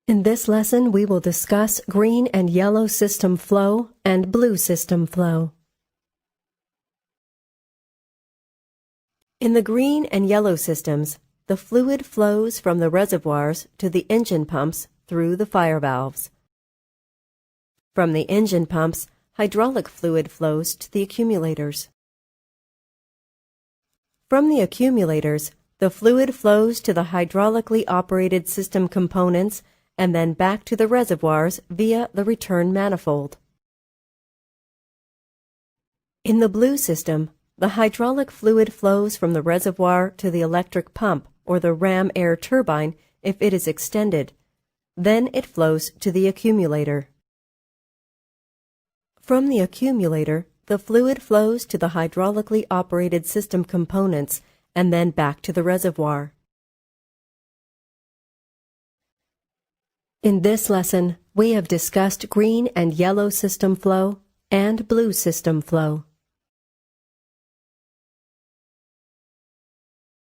In this lesson, we will discuss green and yellow system flow and blue system flow. In the green and yellow systems, the fluid flows from the reservoirs to the engine pumps through the fire valves. From the engine pumps, hydraulic fluid flows to the accumulators. From the accumulators, the fluid flows to the hydraulically operated system components and then back to the reservoirs via the return manifold. In the blue system, the hydraulic fluid flows from the reservoir to the electric pump or the ram air turbine if it is extended. Then it flows to the accumulator. From the accumulator, the fluid flows to the hydraulically operated system components and then back to the reservoir. In this lesson, we have discussed green and yellow system flow and blue system flow.